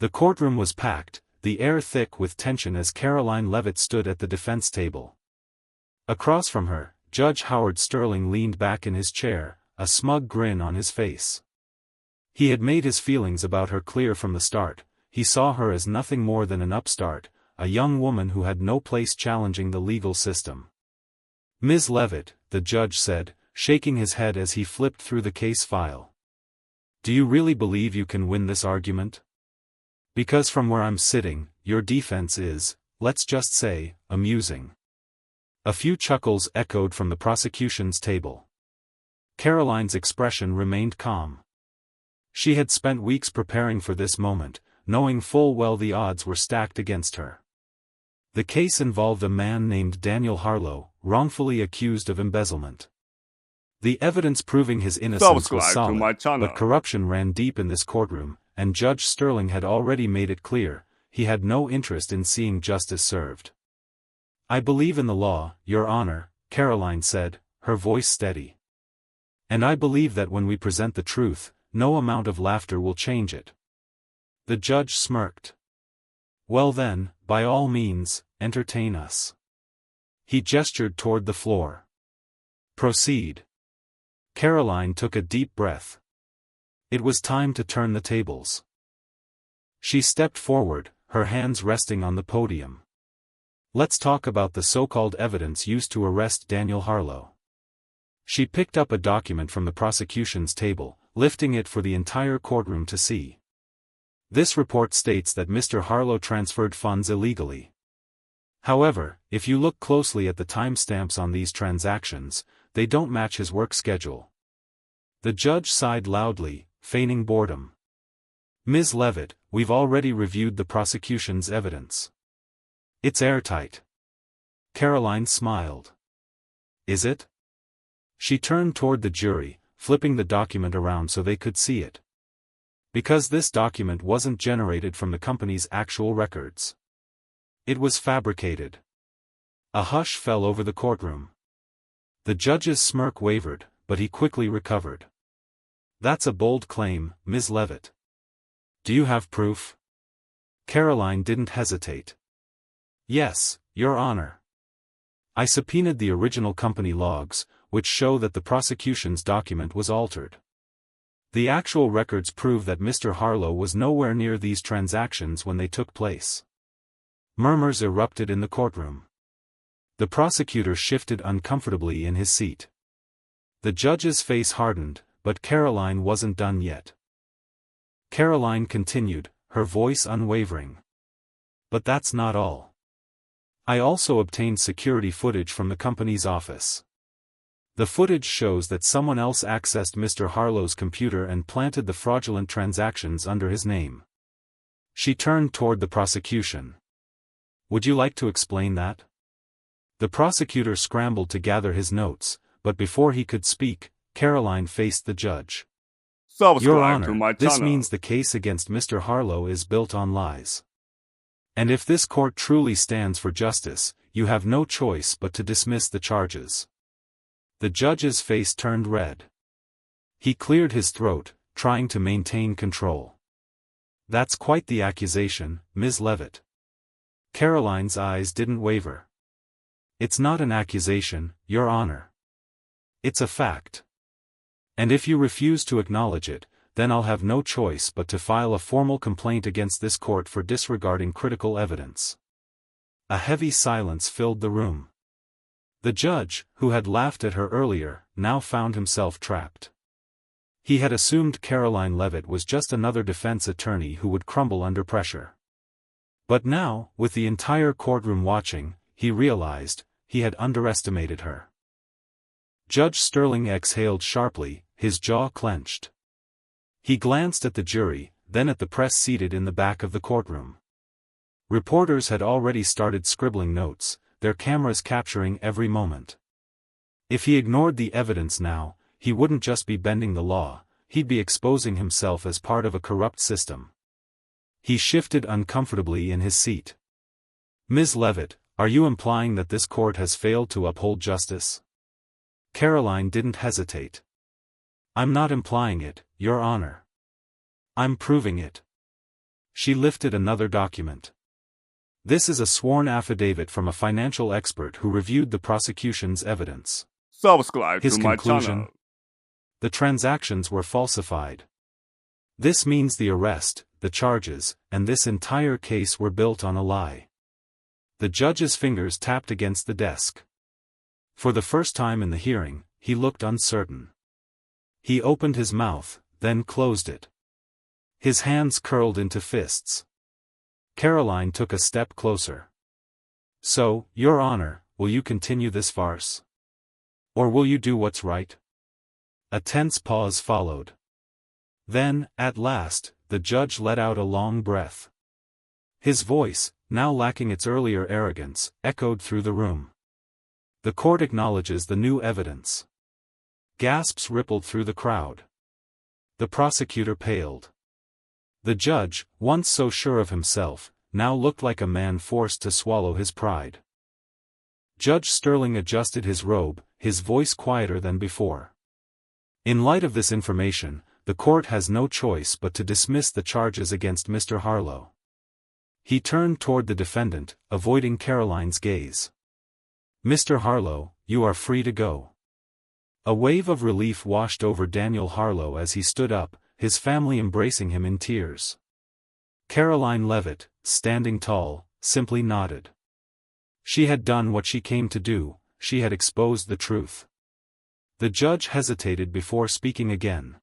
The courtroom was packed, the air thick with tension as Karoline Leavitt stood at the defense table. Across from her, Judge Howard Sterling leaned back in his chair, a smug grin on his face. He had made his feelings about her clear from the start. He saw her as nothing more than an upstart, a young woman who had no place challenging the legal system. "Ms. Leavitt," the judge said, shaking his head as he flipped through the case file. "Do you really believe you can win this argument? Because from where I'm sitting, your defense is, let's just say, amusing." A few chuckles echoed from the prosecution's table. Karoline's expression remained calm. She had spent weeks preparing for this moment, knowing full well the odds were stacked against her. The case involved a man named Daniel Harlow, wrongfully accused of embezzlement. The evidence proving his innocence was solid, but corruption ran deep in this courtroom, and Judge Sterling had already made it clear, he had no interest in seeing justice served. "I believe in the law, Your Honor," Karoline said, her voice steady. "And I believe that when we present the truth, no amount of laughter will change it." The judge smirked. "Well then, by all means, entertain us." He gestured toward the floor. "Proceed." Karoline took a deep breath. It was time to turn the tables. She stepped forward, her hands resting on the podium. "Let's talk about the so-called evidence used to arrest Daniel Harlow." She picked up a document from the prosecution's table, lifting it for the entire courtroom to see. This report states that Mr. Harlow transferred funds illegally. However, if you look closely at the timestamps on these transactions, they don't match his work schedule. The judge sighed loudly, feigning boredom. "Ms. Leavitt, we've already reviewed the prosecution's evidence. It's airtight." Karoline smiled. "Is it?" She turned toward the jury, flipping the document around so they could see it. "Because this document wasn't generated from the company's actual records. It was fabricated." A hush fell over the courtroom. The judge's smirk wavered, but he quickly recovered. "That's a bold claim, Ms. Leavitt. Do you have proof?" Karoline didn't hesitate. "Yes, Your Honor. I subpoenaed the original company logs, which show that the prosecution's document was altered. The actual records prove that Mr. Harlow was nowhere near these transactions when they took place." Murmurs erupted in the courtroom. The prosecutor shifted uncomfortably in his seat. The judge's face hardened, but Karoline wasn't done yet. Karoline continued, her voice unwavering. "But that's not all. I also obtained security footage from the company's office. The footage shows that someone else accessed Mr. Harlow's computer and planted the fraudulent transactions under his name." She turned toward the prosecution. "Would you like to explain that?" The prosecutor scrambled to gather his notes, but before he could speak, Karoline faced the judge. "Your Honor, this means the case against Mr. Harlow is built on lies. And if this court truly stands for justice, you have no choice but to dismiss the charges." The judge's face turned red. He cleared his throat, trying to maintain control. "That's quite the accusation, Ms. Leavitt." Karoline's eyes didn't waver. "It's not an accusation, Your Honor. It's a fact. And if you refuse to acknowledge it, then I'll have no choice but to file a formal complaint against this court for disregarding critical evidence." A heavy silence filled the room. The judge, who had laughed at her earlier, now found himself trapped. He had assumed Karoline Leavitt was just another defense attorney who would crumble under pressure. But now, with the entire courtroom watching, he realized, he had underestimated her. Judge Sterling exhaled sharply, his jaw clenched. He glanced at the jury, then at the press seated in the back of the courtroom. Reporters had already started scribbling notes, their cameras capturing every moment. If he ignored the evidence now, he wouldn't just be bending the law, he'd be exposing himself as part of a corrupt system. He shifted uncomfortably in his seat. "Ms. Leavitt, are you implying that this court has failed to uphold justice?" Karoline didn't hesitate. "I'm not implying it, Your Honor. I'm proving it." She lifted another document. This is a sworn affidavit from a financial expert who reviewed the prosecution's evidence. Subscribe His to my conclusion: channel. the transactions were falsified. This means the arrest, the charges, and this entire case were built on a lie. The judge's fingers tapped against the desk. For the first time in the hearing, he looked uncertain. He opened his mouth, then closed it. His hands curled into fists. Karoline took a step closer. So, Your Honor, will you continue this farce? Or will you do what's right? A tense pause followed. Then, at last, the judge let out a long breath. His voice, now lacking its earlier arrogance, echoed through the room. The court acknowledges the new evidence. Gasps rippled through the crowd. The prosecutor paled. The judge, once so sure of himself, now looked like a man forced to swallow his pride. Judge Sterling adjusted his robe, his voice quieter than before. In light of this information, the court has no choice but to dismiss the charges against Mr. Harlow. He turned toward the defendant, avoiding Karoline's gaze. Mr. Harlow, you are free to go. A wave of relief washed over Daniel Harlow as he stood up, his family embracing him in tears. Karoline Leavitt, standing tall, simply nodded. She had done what she came to do, she had exposed the truth. The judge hesitated before speaking again.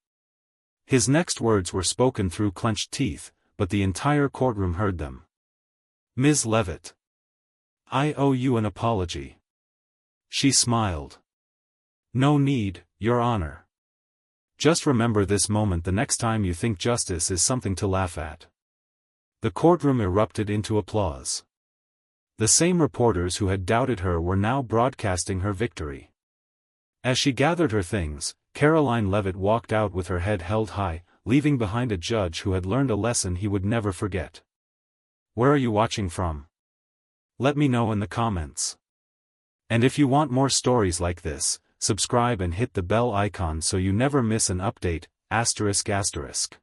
His next words were spoken through clenched teeth, but the entire courtroom heard them. Ms. Leavitt. I owe you an apology. She smiled. No need, Your Honor. Just remember this moment the next time you think justice is something to laugh at. The courtroom erupted into applause. The same reporters who had doubted her were now broadcasting her victory. As she gathered her things, Karoline Leavitt walked out with her head held high, leaving behind a judge who had learned a lesson he would never forget. Where are you watching from? Let me know in the comments. And if you want more stories like this, subscribe and hit the bell icon so you never miss an update, ***.